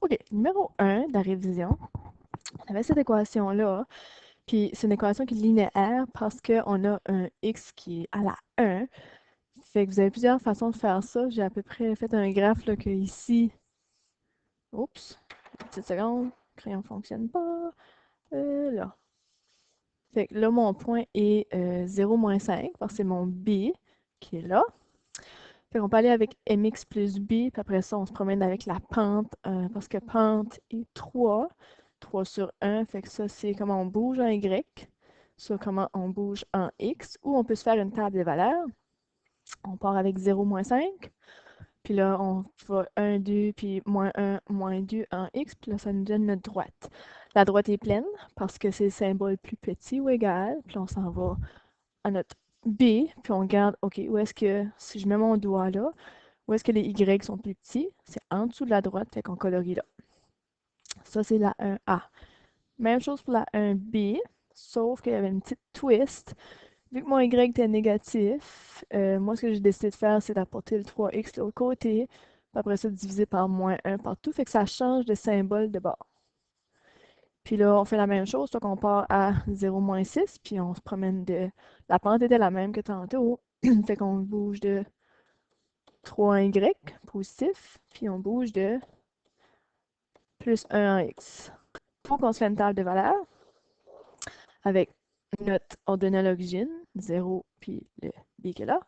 OK. Numéro 1 de la révision, on avait cette équation-là, puis c'est une équation qui est linéaire parce qu'on a un x qui est à la 1. Fait que vous avez plusieurs façons de faire ça. J'ai à peu près fait un graphe là, que ici. Oups, une petite seconde. Le crayon ne fonctionne pas. Là. Fait que là, mon point est 0, moins 5, parce que c'est mon b qui est là. Fait qu'on peut aller avec mx plus b, puis après ça, on se promène avec la pente, parce que pente est 3. 3 sur 1, fait que ça, c'est comment on bouge en y, ça, comment on bouge en x, ou on peut se faire une table des valeurs. On part avec 0, moins 5. Puis là, on va 1, 2, puis moins 1, moins 2 en x, puis là, ça nous donne notre droite. La droite est pleine parce que c'est le symbole plus petit ou égal. Puis là, on s'en va à notre B, puis on regarde, OK, où est-ce que, si je mets mon doigt là, où est-ce que les Y sont plus petits? C'est en dessous de la droite, fait qu'on colorie là. Ça, c'est la 1A. Même chose pour la 1B, sauf qu'il y avait une petite twist. Vu que mon Y était négatif, moi, ce que j'ai décidé de faire, c'est d'apporter le 3x de l'autre côté, puis après ça, diviser par moins 1 partout, fait que ça change de symbole de bord. Puis là, on fait la même chose, donc on part à 0, moins 6, puis on se promène de... La pente était la même que tantôt, fait qu'on bouge de 3y positif, puis on bouge de plus 1 en x. Faut qu'on se fait une table de valeurs avec notre ordonnée à l'origine, 0, puis le b qui est là.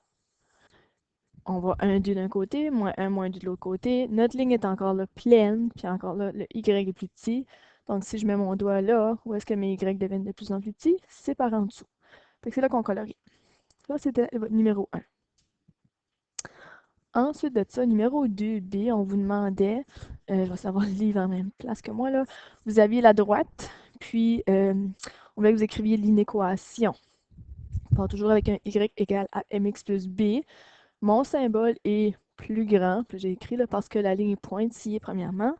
On va 1, 2 d'un côté, moins 1, moins 2 de l'autre côté. Notre ligne est encore là pleine, puis encore là, le y est plus petit. Donc, si je mets mon doigt là, où est-ce que mes y deviennent de plus en plus petits? C'est par en dessous. Fait que c'est là qu'on colorie. Ça, c'était votre numéro 1. Ensuite de ça, numéro 2B, on vous demandait, je vais savoir le livre en même place que moi, là, vous aviez la droite, puis on voulait que vous écriviez l'inéquation. On part toujours avec un y égale à mx plus b. Mon symbole est plus grand, puis j'ai écrit là, parce que la ligne est pointillée premièrement,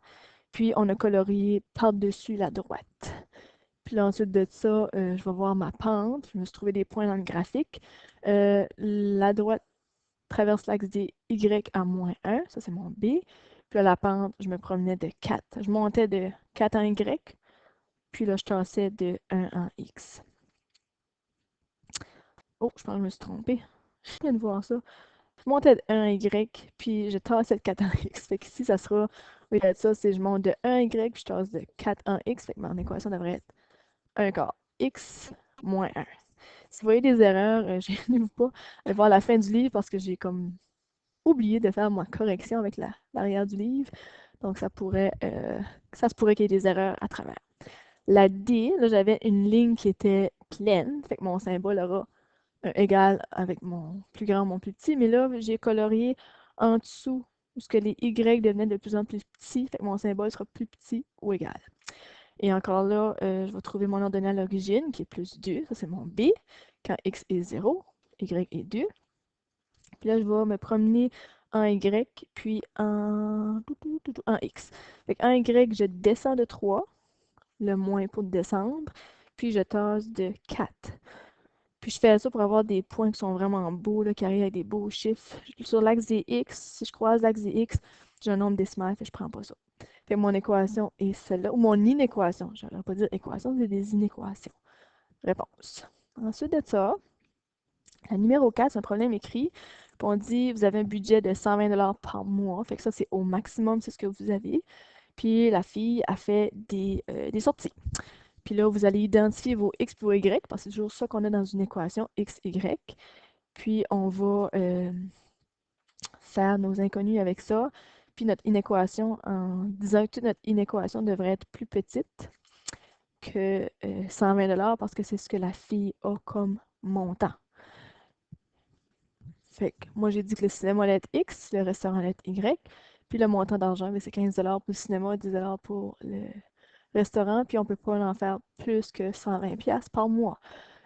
puis on a colorié par-dessus la droite. Puis là, ensuite de ça, je vais voir ma pente. Je me suis trouvé des points dans le graphique. La droite traverse l'axe des Y à moins 1, ça c'est mon B. Puis là, la pente, je me promenais de 4. Je montais de 4 en Y, puis là, je tassais de 1 en X. Oh, je pense que je me suis trompée. Je viens de voir ça. Je montais de 1 en Y, puis je tassais de 4 en X. Fait qu'ici, ça sera, oui, ça, c'est je monte de 1 en Y, puis je tasse de 4 en X. Fait que mon équation devrait être 1 quart X moins 1. Si vous voyez des erreurs, gênez-vous pas. Allez voir la fin du livre parce que j'ai comme oublié de faire ma correction avec l'arrière du livre. Donc, ça se pourrait qu'il y ait des erreurs à travers. La D, là, j'avais une ligne qui était pleine, fait que mon symbole aura un égal avec mon plus grand, mon plus petit, mais là, j'ai colorié en dessous où ce que les Y devenaient de plus en plus petits, fait que mon symbole sera plus petit ou égal. Et encore là, je vais trouver mon ordonnée à l'origine, qui est plus 2, ça c'est mon B, quand X est 0, Y est 2. Puis là, je vais me promener en Y, puis en X. Fait en Y, je descends de 3, le moins pour descendre, puis je tasse de 4. Puis je fais ça pour avoir des points qui sont vraiment beaux, là, qui arrivent avec des beaux chiffres. Sur l'axe des X, si je croise l'axe des X, j'ai un nombre décimal, fait que je prends pas ça. Fait que mon équation est celle-là, ou mon inéquation. Je ne vais pas dire équation, c'est des inéquations. Réponse. Ensuite de ça, la numéro 4, c'est un problème écrit. Puis on dit, vous avez un budget de 120 $ par mois. Fait que ça, c'est au maximum, c'est ce que vous avez. Puis la fille a fait des sorties. Puis là, vous allez identifier vos x et vos y, parce que c'est toujours ça qu'on a dans une équation, x, y. Puis on va faire nos inconnus avec ça. Puis notre inéquation, en disant que toute notre inéquation devrait être plus petite que 120 $ parce que c'est ce que la fille a comme montant. Fait que moi, j'ai dit que le cinéma allait être X, le restaurant allait être Y, puis le montant d'argent, c'est 15 $ pour le cinéma, 10 $ pour le restaurant, puis on peut pas en faire plus que 120 $ par mois.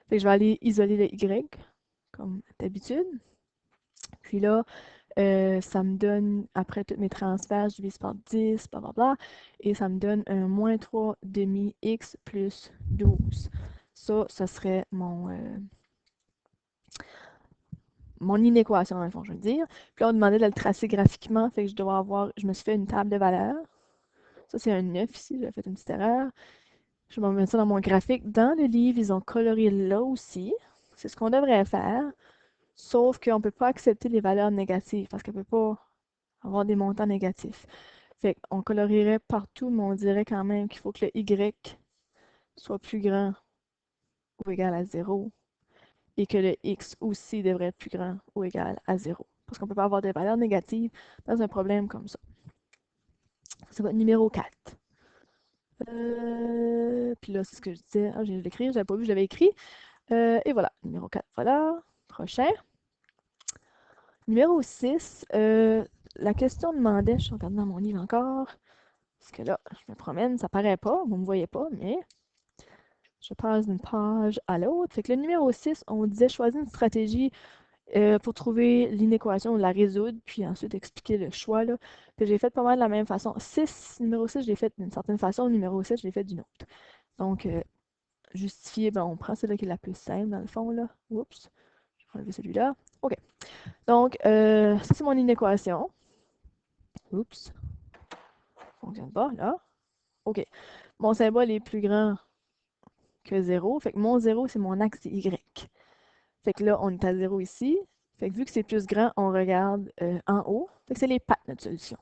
Fait que je vais aller isoler le Y, comme d'habitude. Puis là, ça me donne, après tous mes transferts, je divise par 10, blablabla, et ça me donne un moins 3 demi X plus 12. Ça serait mon inéquation, dans le fond, je veux dire. Puis là, on demandait de le tracer graphiquement, fait que je me suis fait une table de valeurs. Ça, c'est un 9 ici, j'ai fait une petite erreur. Je vais mettre ça dans mon graphique. Dans le livre, ils ont coloré là aussi. C'est ce qu'on devrait faire. Sauf qu'on ne peut pas accepter les valeurs négatives parce qu'on ne peut pas avoir des montants négatifs. Fait qu'on colorierait partout, mais on dirait quand même qu'il faut que le Y soit plus grand ou égal à 0 et que le X aussi devrait être plus grand ou égal à 0. Parce qu'on ne peut pas avoir des valeurs négatives dans un problème comme ça. C'est votre numéro 4. Puis là, c'est ce que je disais. Ah, j'ai dû l'écrire, j'avais pas vu, je l'avais écrit. Et voilà, numéro 4, voilà. Prochain. Numéro 6, la question demandait, je suis regardant dans mon livre encore, parce que là, je me promène, ça paraît pas, vous ne me voyez pas, mais je passe d'une page à l'autre. Fait que le numéro 6, on disait choisir une stratégie pour trouver l'inéquation ou la résoudre, puis ensuite expliquer le choix. Là. Puis j'ai fait pas mal de la même façon. Numéro 6, je l'ai fait d'une certaine façon, le numéro 7, je l'ai fait d'une autre. Donc, justifier, ben, on prend celle-là qui est la plus simple dans le fond. Là. Oups, je vais enlever celui-là. OK. Donc, ça, c'est mon inéquation. Oups, fonctionne pas, là. OK. Mon symbole est plus grand que 0. Fait que mon 0, c'est mon axe Y. Fait que là, on est à 0 ici. Fait que vu que c'est plus grand, on regarde en haut. Fait que c'est les pattes, notre solution.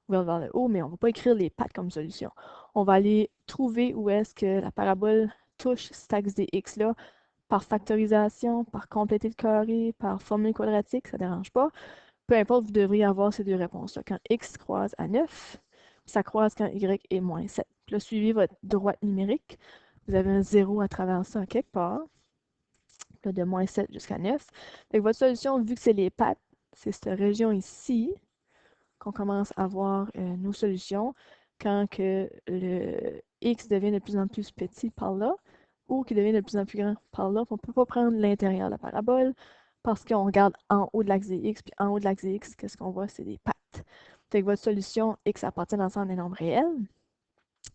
On va vers le haut, mais on ne va pas écrire les pattes comme solution. On va aller trouver où est-ce que la parabole touche cet axe des X-là par factorisation, par compléter le carré, par formule quadratique, ça ne dérange pas. Peu importe, vous devriez avoir ces deux réponses-là. Quand X croise à 9, ça croise quand Y est moins 7. Puis là, suivez votre droite numérique. Vous avez un 0 à travers ça quelque part. Là, de moins 7 jusqu'à 9. Fait que votre solution, vu que c'est les pattes, c'est cette région ici qu'on commence à voir nos solutions quand que le X devient de plus en plus petit par là ou qu'il devient de plus en plus grand par là. On ne peut pas prendre l'intérieur de la parabole parce qu'on regarde en haut de l'axe des X, puis en haut de l'axe des X, qu'est-ce qu'on voit? C'est des pattes. Fait que votre solution X appartient à l'ensemble des nombres réels.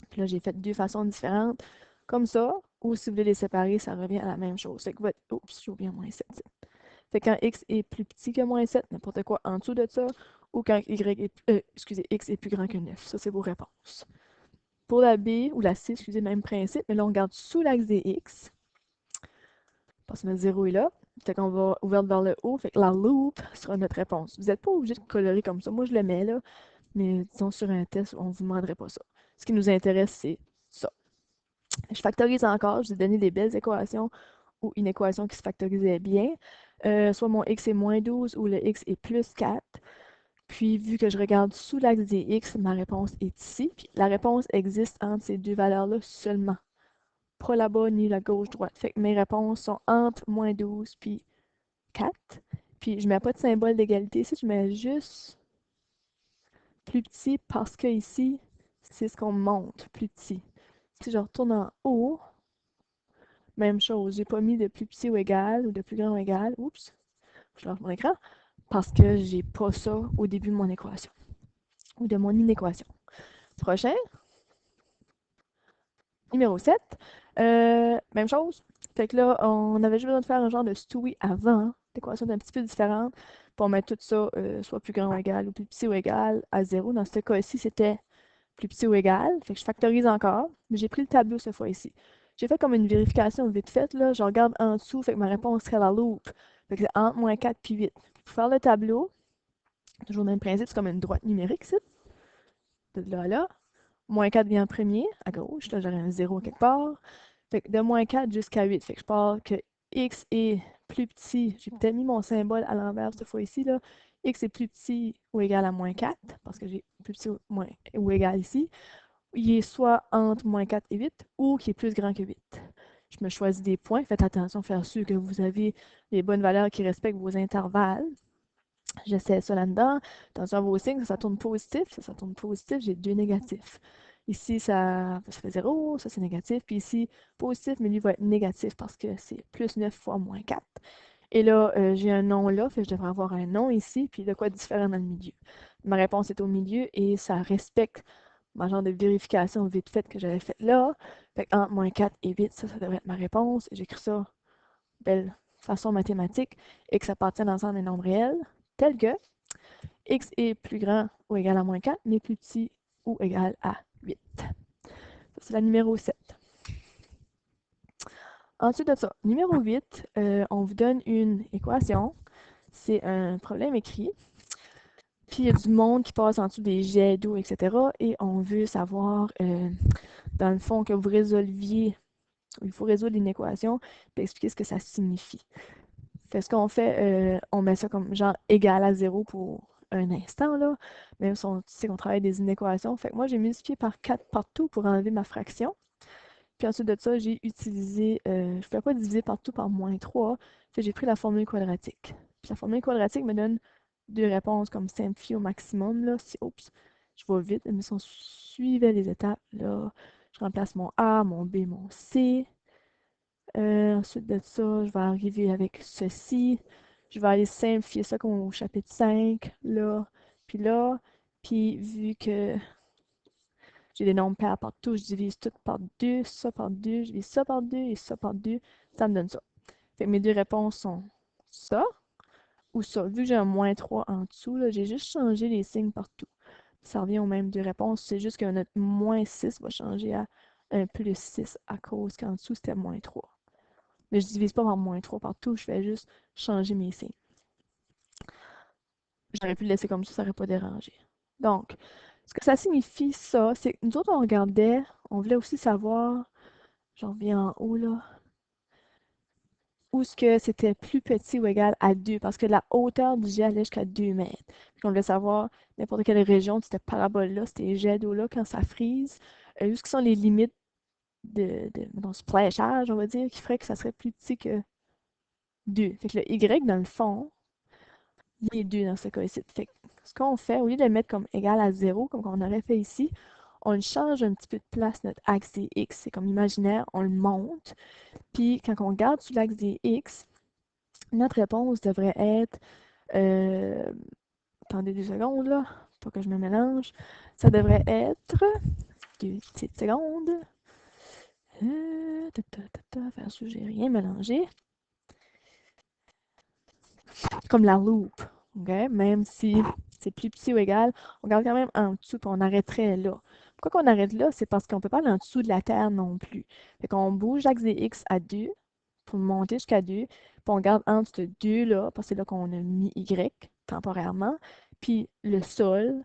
Puis là, j'ai fait deux façons différentes, comme ça, ou si vous voulez les séparer, ça revient à la même chose. Fait que votre... Oups, j'ai oublié moins 7. Fait que quand x est plus petit que moins 7, n'importe quoi en dessous de ça, ou quand excusez, x est plus grand que 9. Ça, c'est vos réponses. Pour la B ou la C, excusez, même principe, mais là, on regarde sous l'axe des x, parce que notre 0 est là. Fait qu'on va ouvrir vers le haut, fait que la loupe sera notre réponse. Vous n'êtes pas obligé de colorer comme ça. Moi, je le mets là, mais disons sur un test, on ne vous demanderait pas ça. Ce qui nous intéresse, c'est ça. Je factorise encore, je vous ai donné des belles équations ou une équation qui se factorisait bien. Soit mon x est moins 12 ou le x est plus 4. Puis, vu que je regarde sous l'axe des x, ma réponse est ici. Puis, la réponse existe entre ces deux valeurs-là seulement. Pas là-bas ni la gauche-droite. Fait que mes réponses sont entre moins 12 puis 4. Puis, je mets pas de symbole d'égalité ici, je mets juste plus petit parce que ici, c'est ce qu'on montre, plus petit. Si je retourne en haut, même chose, j'ai pas mis de plus petit ou égal ou de plus grand ou égal. Oups, je lance mon écran parce que j'ai pas ça au début de mon équation ou de mon inéquation. Prochain, numéro 7. Même chose. Fait que là, on avait juste besoin de faire un genre de STOI avant. L'équation est un petit peu différente pour mettre tout ça soit plus grand ou égal ou plus petit ou égal à 0. Dans ce cas-ci, c'était plus petit ou égal. Fait que je factorise encore, mais j'ai pris le tableau cette fois-ci. J'ai fait comme une vérification vite faite, là. Je regarde en dessous, fait que ma réponse serait la loupe. Fait que c'est entre moins 4 puis 8. Pour faire le tableau, toujours le même principe, c'est comme une droite numérique, c'est de là à là. Moins 4 vient en premier, à gauche. Là, j'aurais un 0 quelque part. Fait que de moins 4 jusqu'à 8. Fait que je pars que x est plus petit. J'ai peut-être mis mon symbole à l'envers cette fois ici, là. X est plus petit ou égal à moins 4, parce que j'ai plus petit ou égal ici. Il est soit entre moins 4 et 8, ou qui est plus grand que 8. Je me choisis des points. Faites attention à faire sûr que vous avez les bonnes valeurs qui respectent vos intervalles. J'essaie ça là-dedans. Attention à vos signes, ça tourne positif, ça tourne positif, j'ai deux négatifs. Ici, ça fait 0, ça c'est négatif. Puis ici, positif, mais lui va être négatif parce que c'est plus 9 fois moins 4. Et là, j'ai un nom là, fait que je devrais avoir un nom ici, puis de quoi différent dans le milieu. Ma réponse est au milieu et ça respecte ma genre de vérification vite faite que j'avais faite là. Fait que entre moins 4 et 8, ça devrait être ma réponse. J'écris ça belle façon mathématique et que ça appartient à l'ensemble des nombres réels, tels que x est plus grand ou égal à moins 4, mais plus petit ou égal à 8. C'est la numéro 7. Ensuite de ça, numéro 8, on vous donne une équation. C'est un problème écrit. Puis il y a du monde qui passe en dessous des jets d'eau, etc. Et on veut savoir, dans le fond, que vous résolviez, il faut résoudre une équation, puis expliquer ce que ça signifie. Fait ce qu'on fait, on met ça comme genre égal à 0 pour un instant, là. Même si on sait qu'on travaille des inéquations. Fait que moi, j'ai multiplié par 4 partout pour enlever ma fraction. Puis ensuite de ça, j'ai utilisé, je ne pouvais pas diviser partout par moins 3. Fait que j'ai pris la formule quadratique. Puis la formule quadratique me donne deux réponses comme simplifiées au maximum, là. Si, oups, je vais vite, mais si on suivait les étapes, là, je remplace mon A, mon B, mon C. Ensuite de ça, je vais arriver avec ceci. Je vais aller simplifier ça comme au chapitre 5, là, puis là. Puis vu que j'ai des nombres pairs partout, je divise tout par 2, ça par 2, je divise ça par 2 et ça par 2, ça me donne ça. Fait que mes deux réponses sont ça ou ça. Vu que j'ai un moins 3 en dessous, j'ai juste changé les signes partout. Ça revient aux mêmes deux réponses, c'est juste que notre moins 6 va changer à un plus 6 à cause qu'en dessous c'était moins 3. Mais je divise pas par moins 3 partout, je fais juste changer mes signes. J'aurais pu le laisser comme ça n'aurait pas dérangé. Donc, ce que ça signifie, ça, c'est que nous autres, on regardait, on voulait aussi savoir, j'en reviens en haut, là, où ce que c'était plus petit ou égal à 2, parce que la hauteur du jet allait jusqu'à 2 mètres. Puis on voulait savoir n'importe quelle région de cette parabole-là, ces jets d'eau-là, quand ça frise, où ce que sont les limites de splashage, on va dire, qui ferait que ça serait plus petit que 2. Fait que le Y, dans le fond, il est 2 dans ce cas-ci. Fait que ce qu'on fait, au lieu de le mettre comme égal à 0, comme on aurait fait ici, on change un petit peu de place notre axe des X. C'est comme imaginaire, on le monte. Puis quand on regarde sur l'axe des X, notre réponse devrait être. euh, attendez 2 secondes là, pas que je me mélange. Ça devrait être. Deux petites secondes. Faire sûr, j'ai rien mélangé. Comme la loupe. OK? Même si c'est plus petit ou égal, on regarde quand même en dessous, puis on arrêterait là. Pourquoi qu'on arrête là? C'est parce qu'on ne peut pas aller en dessous de la Terre non plus. Fait qu'on bouge l'axe des X à 2 pour monter jusqu'à 2, puis on garde entre ce 2 là, parce que c'est là qu'on a mis Y temporairement, puis le sol,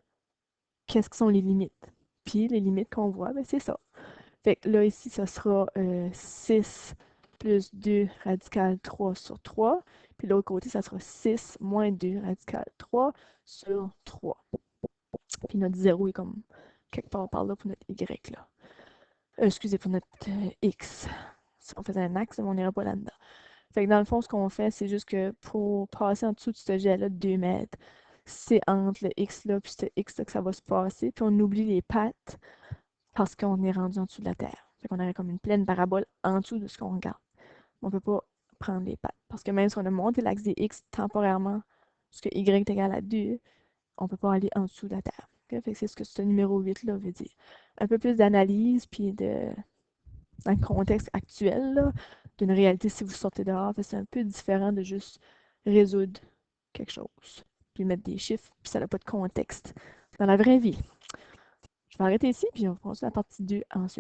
qu'est-ce que sont les limites? Puis les limites qu'on voit, ben c'est ça. Fait que là, ici, ça sera 6 plus 2 radical 3 sur 3. Puis de l'autre côté, ça sera 6 moins 2 radical 3 sur 3. Puis notre 0 est comme quelque part par là pour notre Y, là. Excusez, pour notre X. Si on faisait un axe, on n'irait pas là-dedans. Fait que dans le fond, ce qu'on fait, c'est juste que pour passer en dessous de ce jet-là de 2 mètres, c'est entre le X là puis ce X là que ça va se passer. Puis on oublie les pattes parce qu'on est rendu en dessous de la Terre. Fait qu'on aurait comme une pleine parabole en dessous de ce qu'on regarde. On ne peut pas prendre les pattes. Parce que même si on a monté l'axe des X temporairement, puisque Y est égal à 2, on ne peut pas aller en dessous de la Terre. Okay? Fait que c'est ce que ce numéro 8 là veut dire. Un peu plus d'analyse, puis dans le contexte actuel, d'une réalité si vous sortez dehors. C'est un peu différent de juste résoudre quelque chose, puis mettre des chiffres, puis ça n'a pas de contexte dans la vraie vie. Je vais arrêter ici, puis on va passer à la partie 2 ensuite.